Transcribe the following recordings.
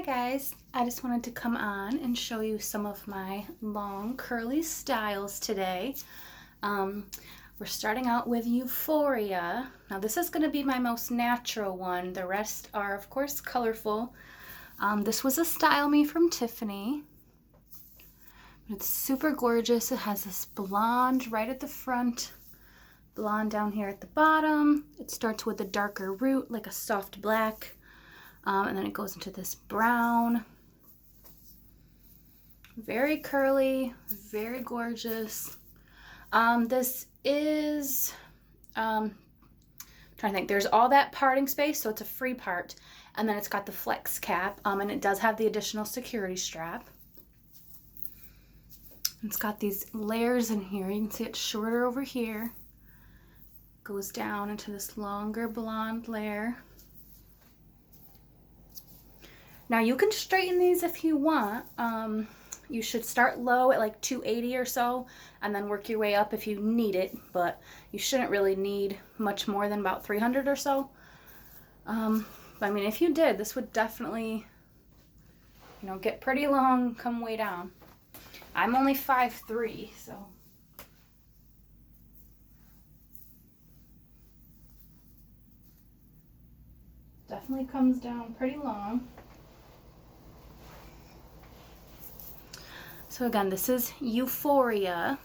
Hi guys, I just wanted to come on and show you some of my long curly styles today. We're starting out with Euphoria. Now this is going to be my most natural one. The rest are of course colorful. This was a Style Me from Tiffany. It's super gorgeous. It has this blonde right at the front, blonde down here at the bottom. It starts with a darker root, like a soft black. And then it goes into this brown. Very curly, very gorgeous. This is, trying to think, there's all that parting space, so it's a free part. And then it's got the flex cap, and it does have the additional security strap. It's got these layers in here. You can see it's shorter over here. Goes down into this longer blonde layer. Now you can straighten these if you want. You should start low at like 280 or so and then work your way up if you need it, but you shouldn't really need much more than about 300 or so. I mean, if you did, this would definitely, get pretty long, come way down. I'm only 5'3", so. Definitely comes down pretty long. So again, this is Euphoria.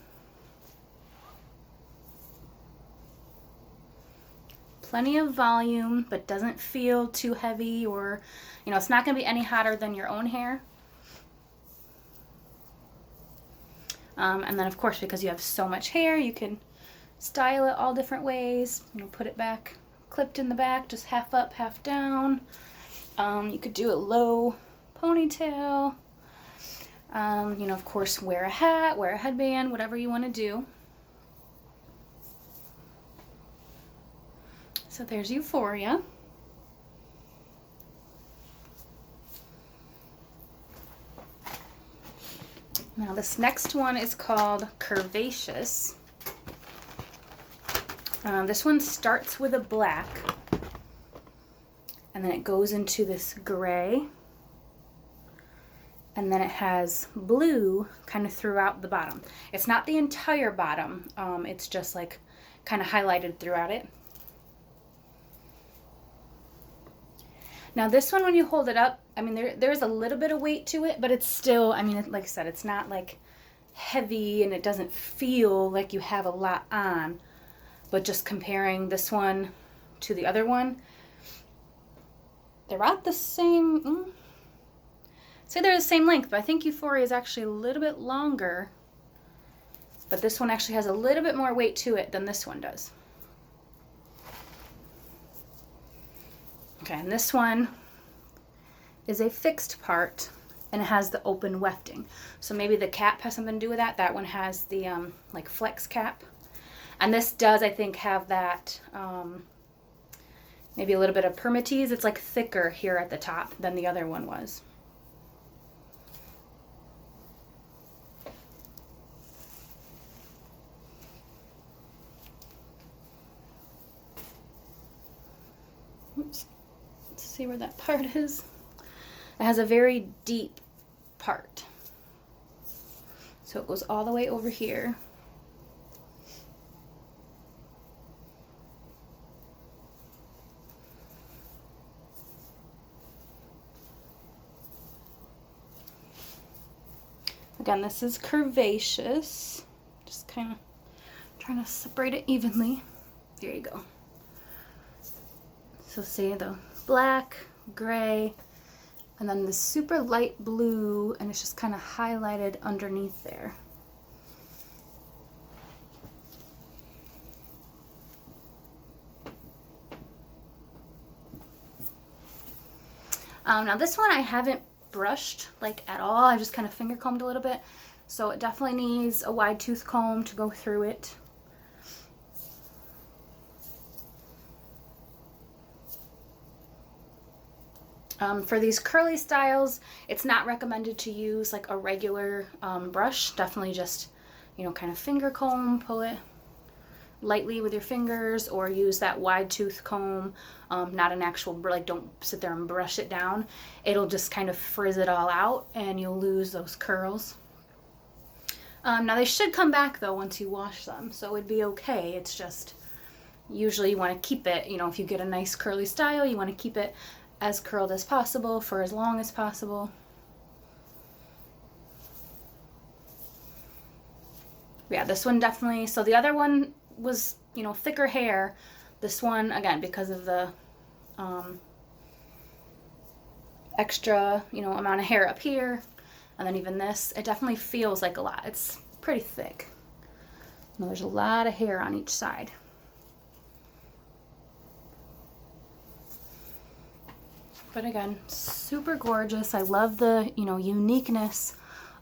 Plenty of volume, but doesn't feel too heavy, or, it's not going to be any hotter than your own hair. And then of course, because you have so much hair, you can style it all different ways. Put it back, clipped in the back, just half up, half down. You could do a low ponytail. Of course, wear a hat, wear a headband, whatever you want to do. So there's Euphoria. Now this next one is called Curvaceous. This one starts with a black, and then it goes into this gray. And then it has blue kind of throughout the bottom. It's not the entire bottom. It's just like kind of highlighted throughout it. Now this one, when you hold it up, I mean, there's a little bit of weight to it, but it's still, like I said, it's not like heavy, and it doesn't feel like you have a lot on. But just comparing this one to the other one, they're about the same. Say they're the same length, but I think Euphoria is actually a little bit longer. But this one actually has a little bit more weight to it than this one does. Okay, and this one is a fixed part, and it has the open wefting. So maybe the cap has something to do with that. That one has the like flex cap. And this does, I think, have that maybe a little bit of permatease. It's like thicker here at the top than the other one was. Oops. Let's see where that part is. It has a very deep part. So it goes all the way over here. Again, this is Curvaceous. Just kind of trying to separate it evenly. There you go. So see the black, gray, and then the super light blue, and it's just kind of highlighted underneath there. Now this one I haven't brushed like at all. I just kind of finger combed a little bit. So it definitely needs a wide tooth comb to go through it. For these curly styles, it's not recommended to use like a regular brush. Definitely just, kind of finger comb, pull it lightly with your fingers, or use that wide tooth comb, not an actual, like, don't sit there and brush it down. It'll just kind of frizz it all out and you'll lose those curls. Now they should come back though once you wash them, so it'd be okay. It's just usually you want to keep it, you know, if you get a nice curly style, you want to keep it as curled as possible for as long as possible. Yeah, this one definitely, so the other one was, you know, thicker hair. This one, again, because of the extra, you know, amount of hair up here, and then even this, it definitely feels like a lot. It's pretty thick. You know, there's a lot of hair on each side. But again, super gorgeous. I love the, you know, uniqueness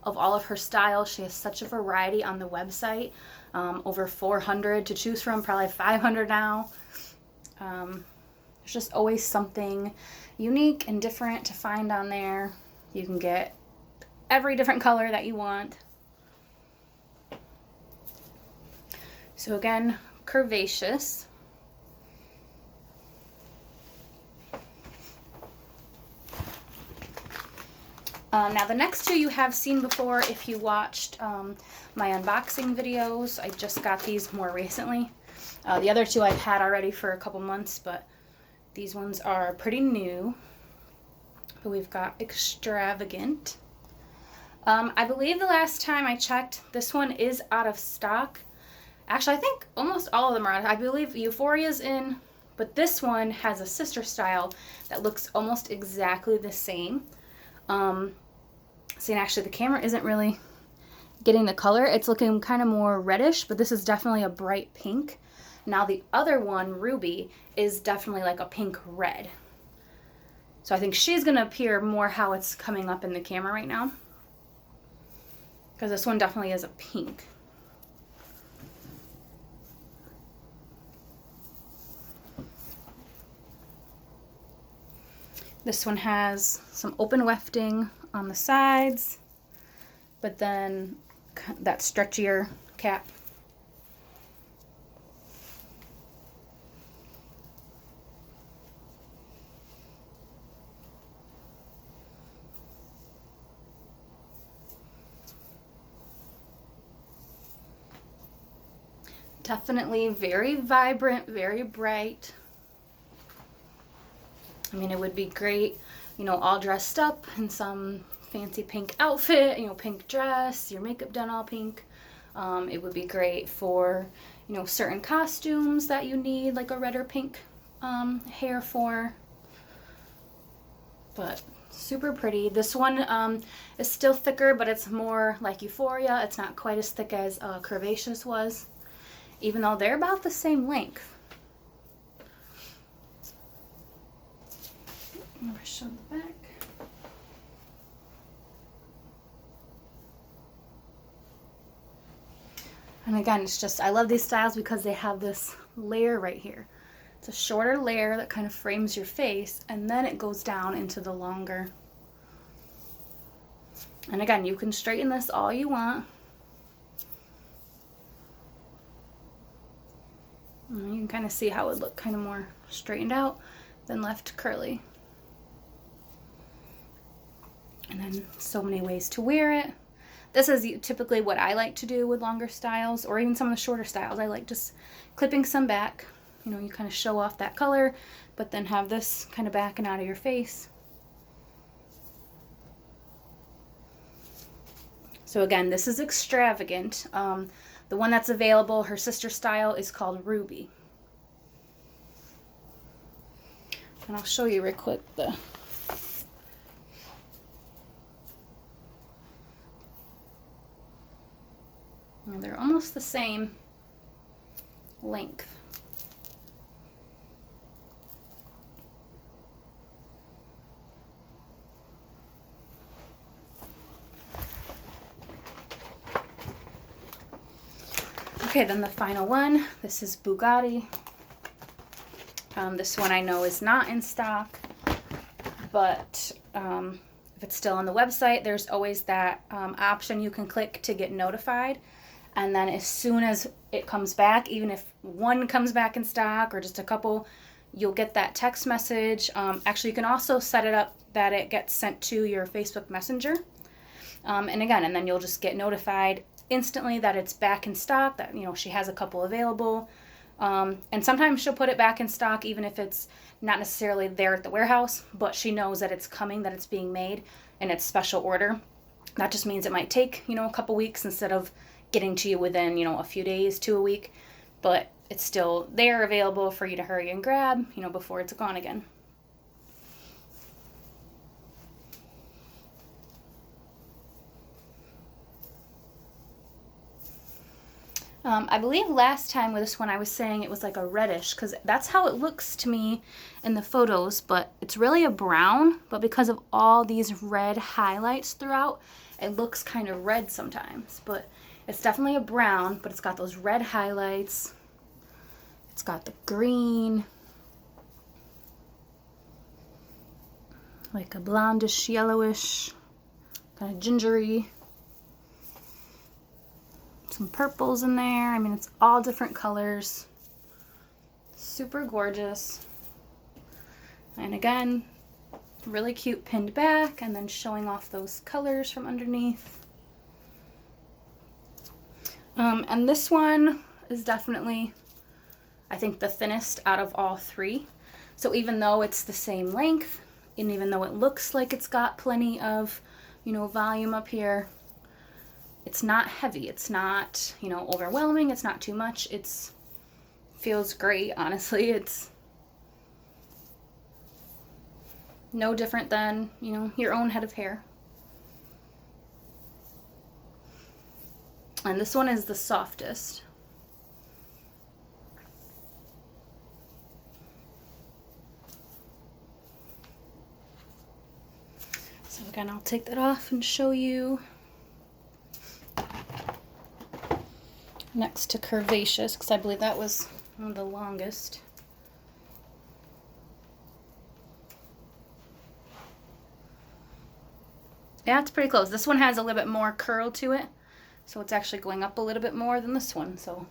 of all of her styles. She has such a variety on the website. Over 400 to choose from, probably 500 now. There's just always something unique and different to find on there. You can get every different color that you want. So again, Curvaceous. Now the next two you have seen before if you watched my unboxing videos. I just got these more recently. The other two I've had already for a couple months, but these ones are pretty new. But we've got Extravagant. I believe the last time I checked, this one is out of stock. Actually, I think almost all of them are out. I believe Euphoria's in, but this one has a sister style that looks almost exactly the same. See, and actually the camera isn't really getting the color. It's looking kind of more reddish, but this is definitely a bright pink. Now the other one, Ruby, is definitely like a pink red. So I think she's going to appear more how it's coming up in the camera right now, because this one definitely is a pink. This one has some open wefting on the sides, but then that stretchier cap. Definitely very vibrant, very bright. I mean, it would be great, you know, all dressed up in some fancy pink outfit, you know, pink dress, your makeup done all pink. It would be great for, you know, certain costumes that you need like a red or pink hair for. But super pretty. This one is still thicker, but it's more like Euphoria. It's not quite as thick as Curvaceous was, even though they're about the same length. I'll show the back. And again, it's just, I love these styles because they have this layer right here. It's a shorter layer that kind of frames your face, and then it goes down into the longer. And again, you can straighten this all you want. And you can kind of see how it would look kind of more straightened out than left curly. And then so many ways to wear it. This is typically what I like to do with longer styles, or even some of the shorter styles. I like just clipping some back. You know, you kind of show off that color, but then have this kind of backing out of your face. So again, this is Extravagant. The one that's available, her sister style, is called Ruby. And I'll show you real quick the... Now they're almost the same length. Okay, then the final one. This is Bugatti. This one I know is not in stock, but if it's still on the website, there's always that option you can click to get notified. And then as soon as it comes back, even if one comes back in stock or just a couple, you'll get that text message. Actually, you can also set it up that it gets sent to your Facebook Messenger. And then you'll just get notified instantly that it's back in stock, that, you know, she has a couple available. And sometimes she'll put it back in stock even if it's not necessarily there at the warehouse, but she knows that it's coming, that it's being made, and it's special order. That just means it might take, you know, a couple weeks instead of getting to you within, you know, a few days to a week. But it's still there available for you to hurry and grab, you know, before it's gone again. I believe last time with this one I was saying it was like a reddish, because that's how it looks to me in the photos, but it's really a brown, but because of all these red highlights throughout, it looks kind of red sometimes. But it's definitely a brown, but it's got those red highlights. It's got the green, like a blondish, yellowish, kind of gingery. Some purples in there. I mean, it's all different colors. Super gorgeous. And again, really cute pinned back, and then showing off those colors from underneath. And this one is definitely, I think, the thinnest out of all three. So even though it's the same length, and even though it looks like it's got plenty of, you know, volume up here, it's not heavy. It's not, you know, overwhelming. It's not too much. It's feels great, honestly. It's no different than, you know, your own head of hair. And this one is the softest. So again, I'll take that off and show you. Next to Curvaceous, because I believe that was one of the longest. Yeah, it's pretty close. This one has a little bit more curl to it, so it's actually going up a little bit more than this one. So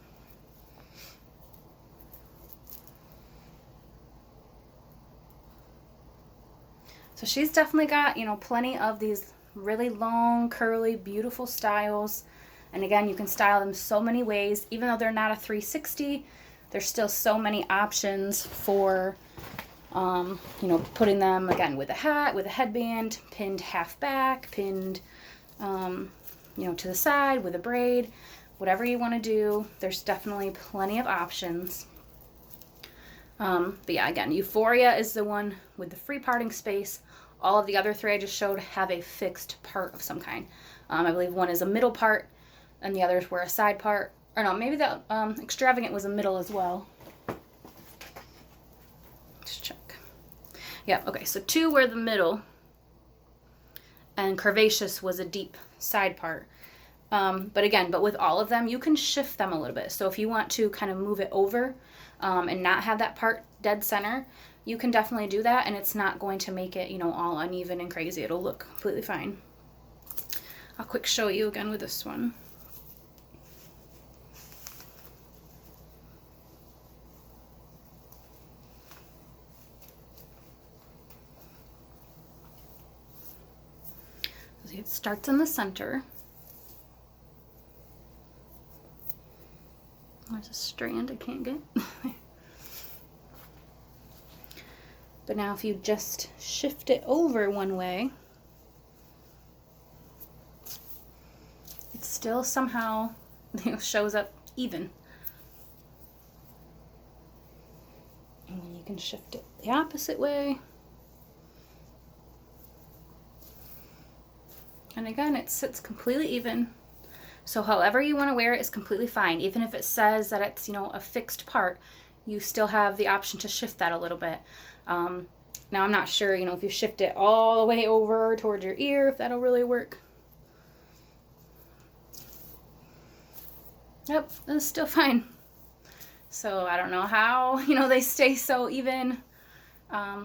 she's definitely got, you know, plenty of these really long, curly, beautiful styles. And again, you can style them so many ways. Even though they're not a 360, there's still so many options for, you know, putting them, again, with a hat, with a headband, pinned half back, pinned, you know, to the side with a braid, whatever you want to do. There's definitely plenty of options. But yeah, again, Euphoria is the one with the free parting space. All of the other three I just showed have a fixed part of some kind. I believe one is a middle part, and the others were a side part. Or no, maybe the Extravagant was a middle as well. Let's check. Yeah, okay, so two were the middle, and Curvaceous was a deep side part. But with all of them, you can shift them a little bit. So if you want to kind of move it over and not have that part dead center, you can definitely do that, and it's not going to make it, you know, all uneven and crazy. It'll look completely fine. I'll quick show you again with this one. It starts in the center. There's a strand I can't get. But now if you just shift it over one way, it still somehow, you know, shows up even. And then you can shift it the opposite way. And again, it sits completely even. So however you want to wear it is completely fine. Even if it says that it's, you know, a fixed part, you still have the option to shift that a little bit. Now I'm not sure, you know, if you shift it all the way over towards your ear, if that'll really work. Yep, that's still fine. So I don't know how, you know, they stay so even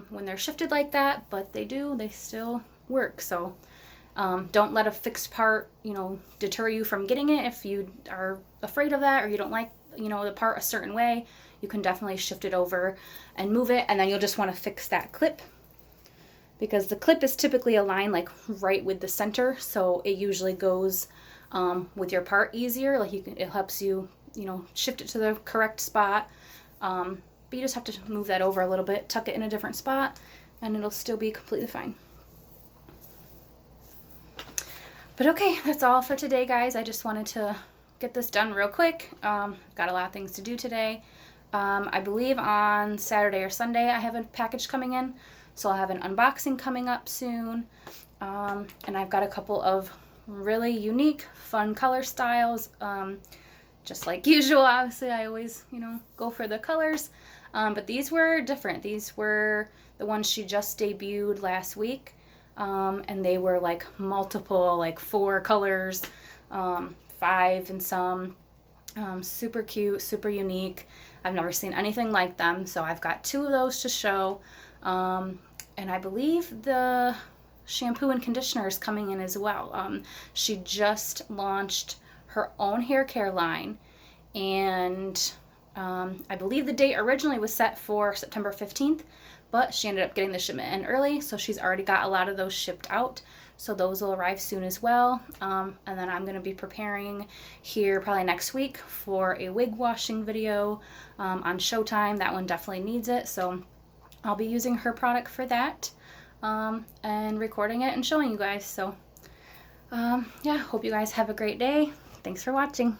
when they're shifted like that, but they do, they still work. So Don't let a fixed part, you know, deter you from getting it. If you are afraid of that or you don't like, you know, the part a certain way, you can definitely shift it over and move it, and then you'll just want to fix that clip, because the clip is typically aligned like right with the center, so it usually goes with your part easier. Like it helps you, you know, shift it to the correct spot. But you just have to move that over a little bit, tuck it in a different spot, and it'll still be completely fine. But okay, that's all for today, guys. I just wanted to get this done real quick. Got a lot of things to do today. I believe on Saturday or Sunday I have a package coming in, so I'll have an unboxing coming up soon. And I've got a couple of really unique, fun color styles. Just like usual, obviously I always, you know, go for the colors. But these were different. These were the ones she just debuted last week. And they were like multiple, like 4 colors, 5 and some. Super cute, super unique. I've never seen anything like them, so I've got 2 of those to show. And I believe the shampoo and conditioner is coming in as well. She just launched her own hair care line, and I believe the date originally was set for September 15th, but she ended up getting the shipment in early, so she's already got a lot of those shipped out. So those will arrive soon as well. And then I'm going to be preparing here probably next week for a wig washing video on Showtime. That one definitely needs it, so I'll be using her product for that, and recording it and showing you guys. So yeah, hope you guys have a great day. Thanks for watching.